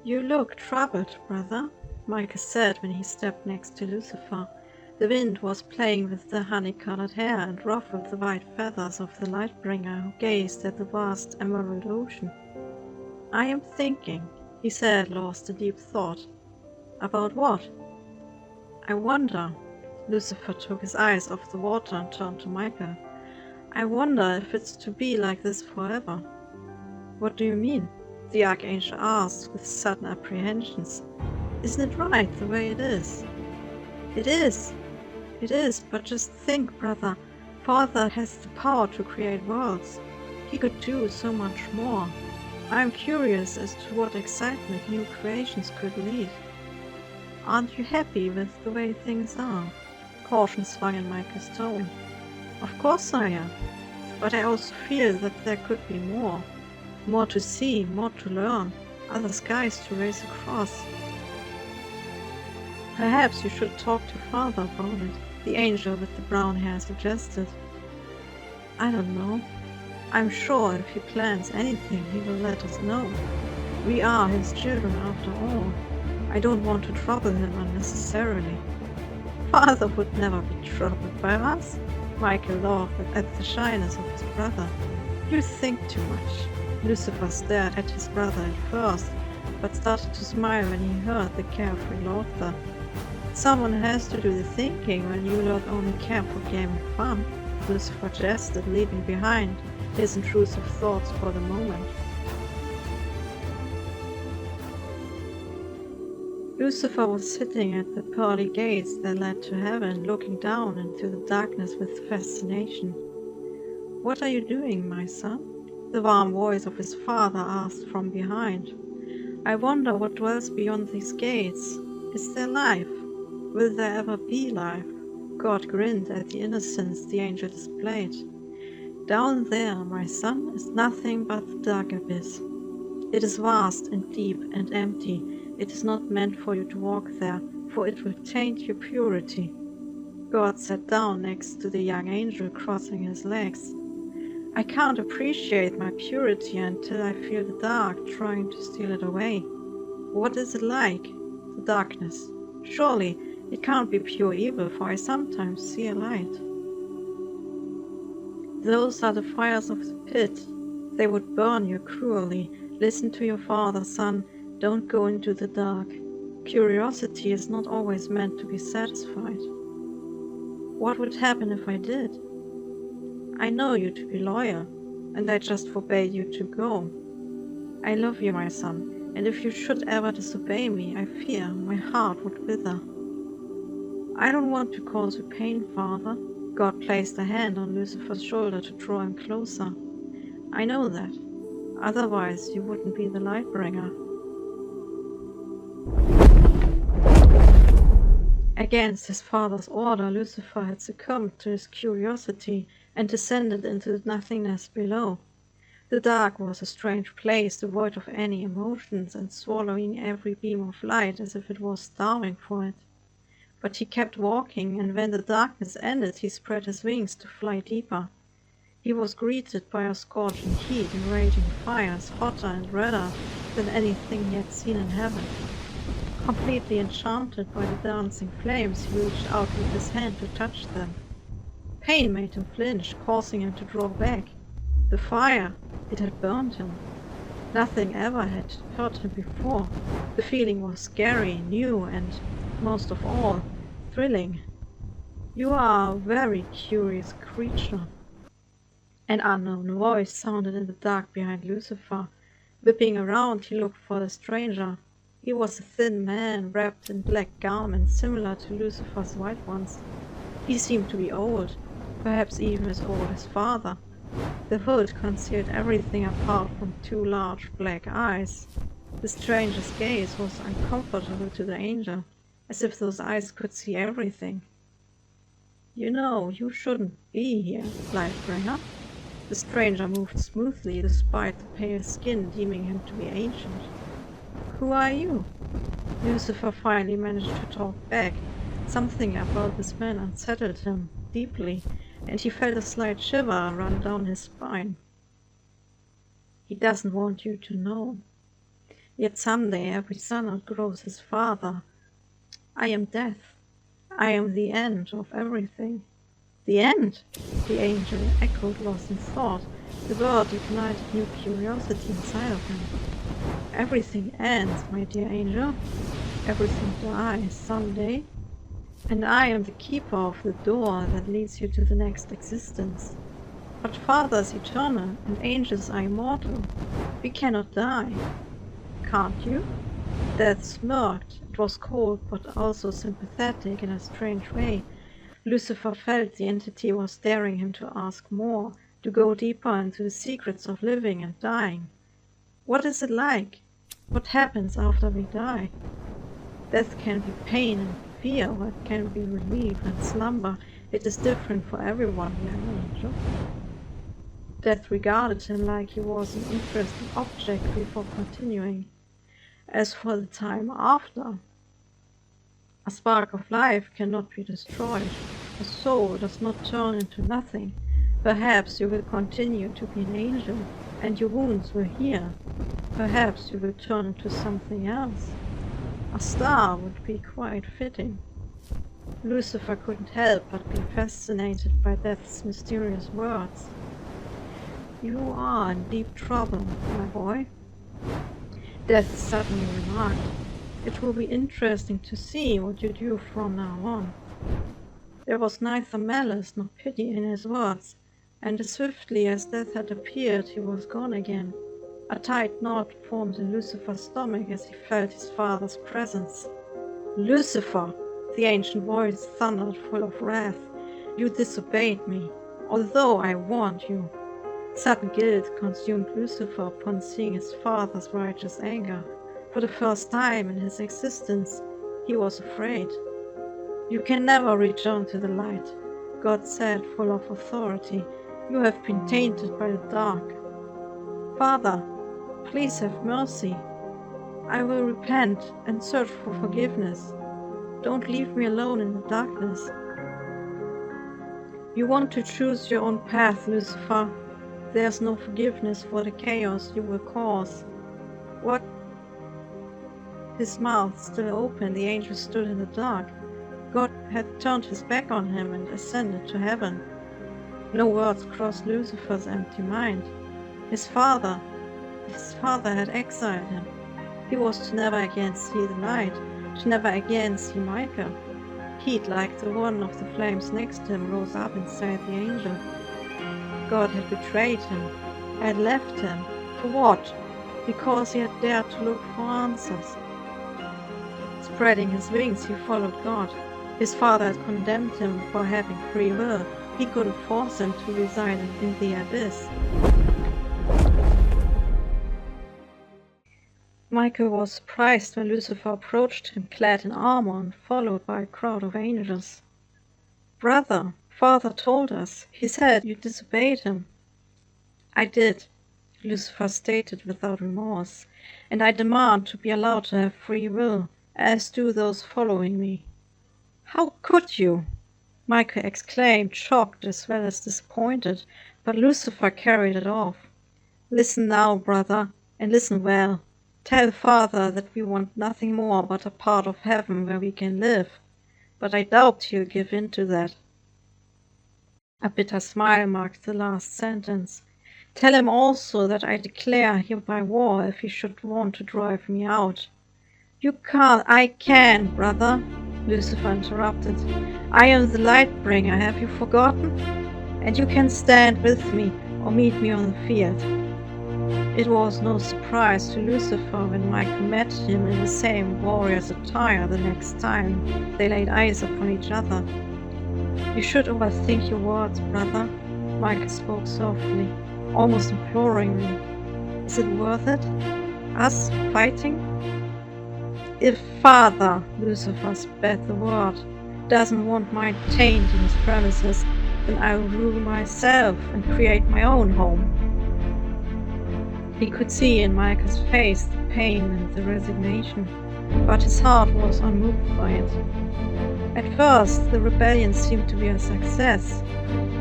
"You look troubled, brother," Michael said when he stepped next to Lucifer. The wind was playing with the honey-colored hair and ruffled the white feathers of the Lightbringer, who gazed at the vast emerald ocean. "I am thinking," he said, lost in deep thought. "About what?" "I wonder." Lucifer took his eyes off the water and turned to Michael. "I wonder if it's to be like this forever." "What do you mean?" the Archangel asked with sudden apprehensions. "Isn't it right the way it is?" "It is. It is, but just think, brother. Father has the power to create worlds. He could do so much more. I'm curious as to what excitement new creations could lead." "Aren't you happy with the way things are?" Caution swung in Michael's tone. "Of course I am, but I also feel that there could be more. More to see, more to learn, other skies to race across." "Perhaps you should talk to Father about it," the angel with the brown hair suggested. "I don't know. I'm sure if he plans anything, he will let us know. We are his children after all. I don't want to trouble him unnecessarily." "Father would never be troubled by us," Michael laughed at the shyness of his brother. "You think too much." Lucifer stared at his brother at first, but started to smile when he heard the carefree laughter. "Someone has to do the thinking when you lot only care for game and fun," Lucifer jested, leaving behind his intrusive thoughts for the moment. Lucifer was sitting at the pearly gates that led to heaven, looking down into the darkness with fascination. "What are you doing, my son?" the warm voice of his father asked from behind. "I wonder what dwells beyond these gates. Is there life? Will there ever be life?" God grinned at the innocence the angel displayed. "Down there, my son, is nothing but the dark abyss. It is vast and deep and empty. It is not meant for you to walk there, for it will taint your purity." God sat down next to the young angel, crossing his legs. "I can't appreciate my purity until I feel the dark trying to steal it away. What is it like? The darkness. Surely it can't be pure evil, for I sometimes see a light." "Those are the fires of the pit. They would burn you cruelly. Listen to your father, son. Don't go into the dark. Curiosity is not always meant to be satisfied." "What would happen if I did?" "I know you to be loyal, and I just forbade you to go. I love you, my son, and if you should ever disobey me, I fear my heart would wither." "I don't want to cause you pain, Father." God placed a hand on Lucifer's shoulder to draw him closer. "I know that. Otherwise you wouldn't be the Lightbringer." Against his father's order, Lucifer had succumbed to his curiosity and descended into the nothingness below. The dark was a strange place, devoid of any emotions and swallowing every beam of light as if it was starving for it. But he kept walking, and when the darkness ended, he spread his wings to fly deeper. He was greeted by a scorching heat and raging fires, hotter and redder than anything he had seen in heaven. Completely enchanted by the dancing flames, he reached out with his hand to touch them. Pain made him flinch, causing him to draw back. The fire, it had burned him. Nothing ever had hurt him before. The feeling was scary, new, and, most of all, thrilling. "You are a very curious creature." An unknown voice sounded in the dark behind Lucifer. Whipping around, he looked for the stranger. He was a thin man, wrapped in black garments similar to Lucifer's white ones. He seemed to be old, perhaps even as old as father. The hood concealed everything apart from two large black eyes. The stranger's gaze was uncomfortable to the angel, as if those eyes could see everything. "You know, you shouldn't be here, Lightbringer." The stranger moved smoothly, despite the pale skin deeming him to be ancient. "Who are you?" Lucifer finally managed to talk back. Something about this man unsettled him deeply, and he felt a slight shiver run down his spine. "He doesn't want you to know." Yet someday every son outgrows his father. I am death. I am the end of everything. The end? The angel echoed, lost in thought. The word ignited new curiosity inside of him. Everything ends, my dear angel. Everything dies someday. And I am the keeper of the door that leads you to the next existence. But Father is eternal, and angels are immortal. We cannot die. Can't you? Death smirked. It was cold, but also sympathetic in a strange way. Lucifer felt the entity was daring him to ask more, to go deeper into the secrets of living and dying. What is it like? What happens after we die? Death can be pain and fear, or it can be relief and slumber. It is different for everyone, young angel. Death regarded him like he was an interesting object before continuing. As for the time after, a spark of life cannot be destroyed. A soul does not turn into nothing. Perhaps you will continue to be an angel, and your wounds will heal. Perhaps you will turn into something else. A star would be quite fitting. Lucifer couldn't help but be fascinated by Death's mysterious words. You are in deep trouble, my boy. Death suddenly remarked. It will be interesting to see what you do from now on. There was neither malice nor pity in his words, and as swiftly as Death had appeared, he was gone again. A tight knot formed in Lucifer's stomach as he felt his father's presence. Lucifer! The ancient voice thundered, full of wrath. You disobeyed me, although I warned you. Sudden guilt consumed Lucifer upon seeing his father's righteous anger. For the first time in his existence, he was afraid. You can never return to the light, God said, full of authority. You have been tainted by the dark. Father, please have mercy. I will repent and search for forgiveness. Don't leave me alone in the darkness. You want to choose your own path, Lucifer. There's no forgiveness for the chaos you will cause. What? His mouth still open, the angel stood in the dark. God had turned his back on him and ascended to heaven. No words crossed Lucifer's empty mind. His father had exiled him. He was to never again see the light, to never again see Michael. Heat like the one of the flames next to him rose up inside the angel. God had betrayed him, had left him. For what? Because he had dared to look for answers. Spreading his wings, he followed God. His father had condemned him for having free will. He couldn't force him to reside in the abyss. Michael was surprised when Lucifer approached him, clad in armor and followed by a crowd of angels. Brother, Father told us. He said you disobeyed him. I did, Lucifer stated without remorse, and I demand to be allowed to have free will, as do those following me. How could you? Michael exclaimed, shocked as well as disappointed, but Lucifer carried it off. Listen now, brother, and listen well. Tell Father that we want nothing more but a part of heaven where we can live, but I doubt he'll give in to that. A bitter smile marked the last sentence. Tell him also that I declare hereby war if he should want to drive me out. You can't. I can, brother, Lucifer interrupted. I am the light bringer, have you forgotten? And you can stand with me or meet me on the field. It was no surprise to Lucifer when Michael met him in the same warrior's attire the next time they laid eyes upon each other. You should overthink your words, brother, Michael spoke softly, almost imploringly. Is it worth it? Us fighting? If Father, Lucifer spat the word, doesn't want my taint in his premises, then I will rule myself and create my own home. He could see in Michael's face the pain and the resignation, but his heart was unmoved by it. At first, the rebellion seemed to be a success,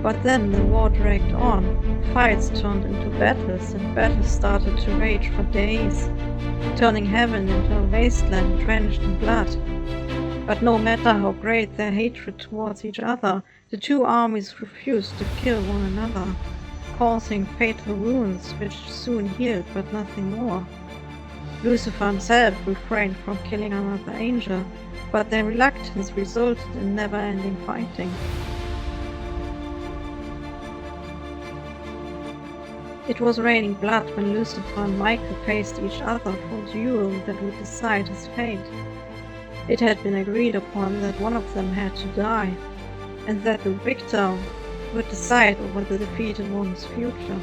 but then the war dragged on. Fights turned into battles, and battles started to rage for days. turning heaven into a wasteland drenched in blood. But no matter how great their hatred towards each other, the two armies refused to kill one another, causing fatal wounds which soon healed but nothing more. Lucifer himself refrained from killing another angel, but their reluctance resulted in never-ending fighting. It was raining blood when Lucifer and Michael faced each other for a duel that would decide his fate. It had been agreed upon that one of them had to die, and that the victor would decide over the defeated one's future.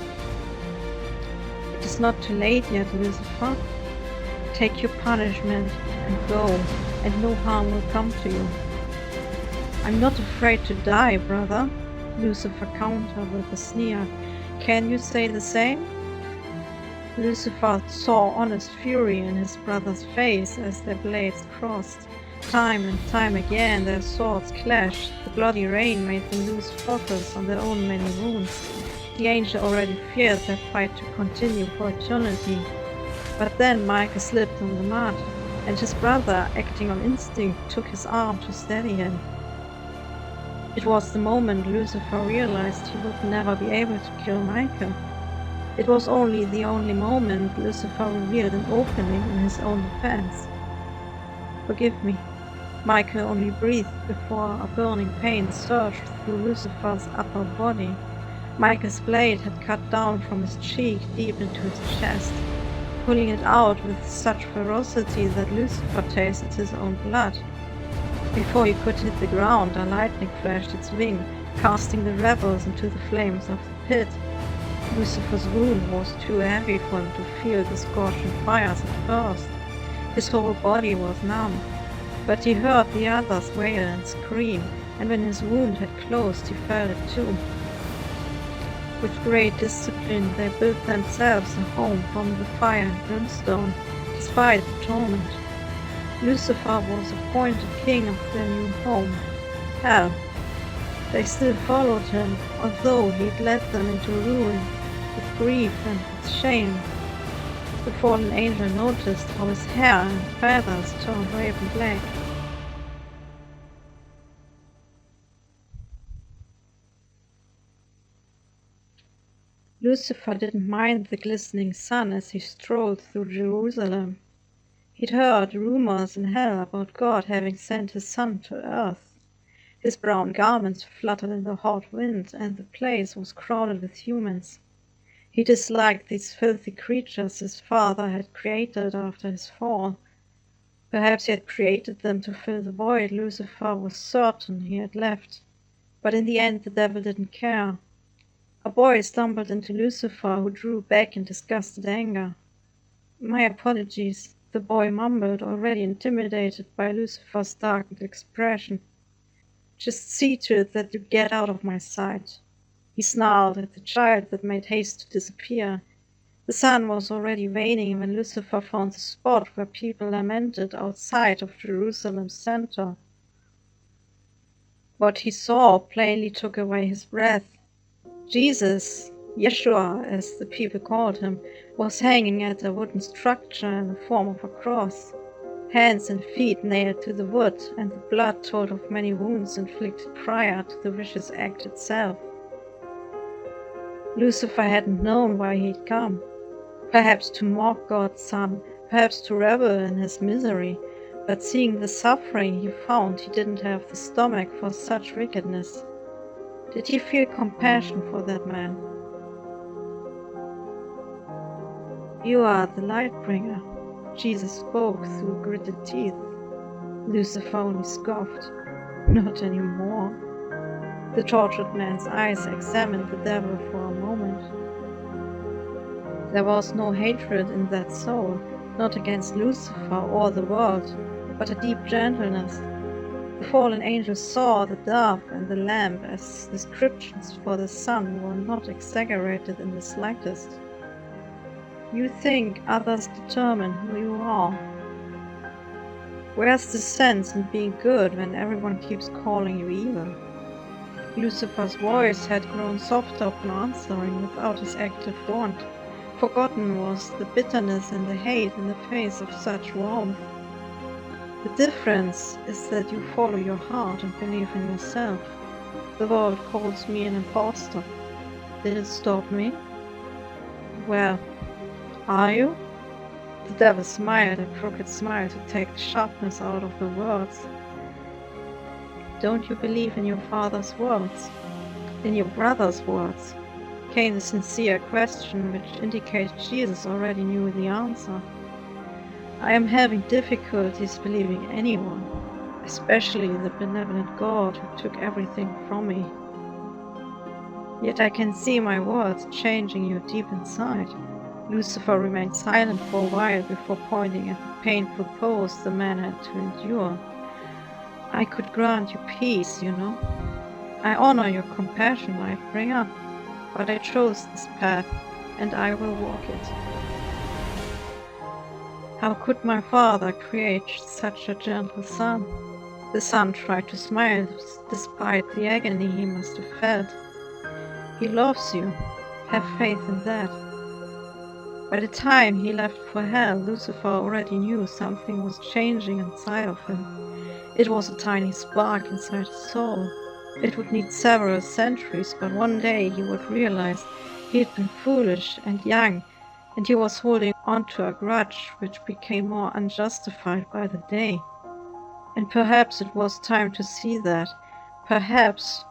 It is not too late yet, Lucifer. Take your punishment and go, and no harm will come to you. I'm not afraid to die, brother, Lucifer countered with a sneer. Can you say the same? Lucifer saw honest fury in his brother's face as their blades crossed. Time and time again their swords clashed. The bloody rain made them lose focus on their own many wounds. The angel already feared that fight to continue for eternity. But then Michael slipped on the mud, and his brother, acting on instinct, took his arm to steady him. It was the moment Lucifer realized he would never be able to kill Michael. It was the only moment Lucifer revealed an opening in his own defense. Forgive me. Michael only breathed before a burning pain surged through Lucifer's upper body. Michael's blade had cut down from his cheek deep into his chest, pulling it out with such ferocity that Lucifer tasted his own blood. Before he could hit the ground, a lightning flashed its wing, casting the rebels into the flames of the pit. Lucifer's wound was too heavy for him to feel the scorching fires at first. His whole body was numb, but he heard the others wail and scream, and when his wound had closed, he felt it too. With great discipline, they built themselves a home from the fire and brimstone, despite the torment. Lucifer was appointed king of their new home, hell. They still followed him, although he'd led them into ruin, with grief and with shame. The fallen angel noticed how his hair and feathers turned raven black. Lucifer didn't mind the glistening sun as he strolled through Jerusalem. He'd heard rumors in hell about God having sent his son to earth. His brown garments fluttered in the hot wind, and the place was crowded with humans. He disliked these filthy creatures his father had created after his fall. Perhaps he had created them to fill the void Lucifer was certain he had left. But in the end the devil didn't care. A boy stumbled into Lucifer, who drew back in disgusted anger. "My apologies," the boy mumbled, already intimidated by Lucifer's darkened expression. "Just see to it that you get out of my sight." He snarled at the child that made haste to disappear. The sun was already waning when Lucifer found the spot where people lamented outside of Jerusalem's center. What he saw plainly took away his breath. Jesus, Yeshua as the people called him, was hanging at a wooden structure in the form of a cross, hands and feet nailed to the wood, and the blood told of many wounds inflicted prior to the vicious act itself. Lucifer hadn't known why he'd come. Perhaps to mock God's son, perhaps to revel in his misery, but seeing the suffering he found, he didn't have the stomach for such wickedness. Did he feel compassion for that man? "You are the light-bringer," Jesus spoke through gritted teeth. Lucifer only scoffed. "Not anymore." The tortured man's eyes examined the devil for a moment. There was no hatred in that soul, not against Lucifer or the world, but a deep gentleness. The fallen angel saw the dove and the lamb as descriptions for the son were not exaggerated in the slightest. "You think others determine who you are. Where's the sense in being good when everyone keeps calling you evil?" Lucifer's voice had grown softer upon answering without his active wand. Forgotten was the bitterness and the hate in the face of such warmth. The difference is that you follow your heart and believe in yourself. The world calls me an impostor. Did it stop me? Well, are you? The devil smiled a crooked smile to take the sharpness out of the words. Don't you believe in your father's words? In your brother's words? Came the sincere question which indicated Jesus already knew the answer. I am having difficulties believing anyone, especially the benevolent God who took everything from me. Yet I can see my words changing you deep inside. Lucifer remained silent for a while before pointing at the painful pose the man had to endure. I could grant you peace, you know. I honor your compassion, I bring up, but I chose this path, and I will walk it. How could my father create such a gentle son? The son tried to smile despite the agony he must have felt. He loves you. Have faith in that. By the time he left for hell, Lucifer already knew something was changing inside of him. It was a tiny spark inside his soul. It would need several centuries, but one day he would realize he had been foolish and young, and he was holding on to a grudge which became more unjustified by the day. And perhaps it was time to see that. Perhaps,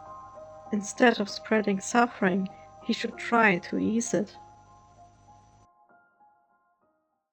instead of spreading suffering, he should try to ease it.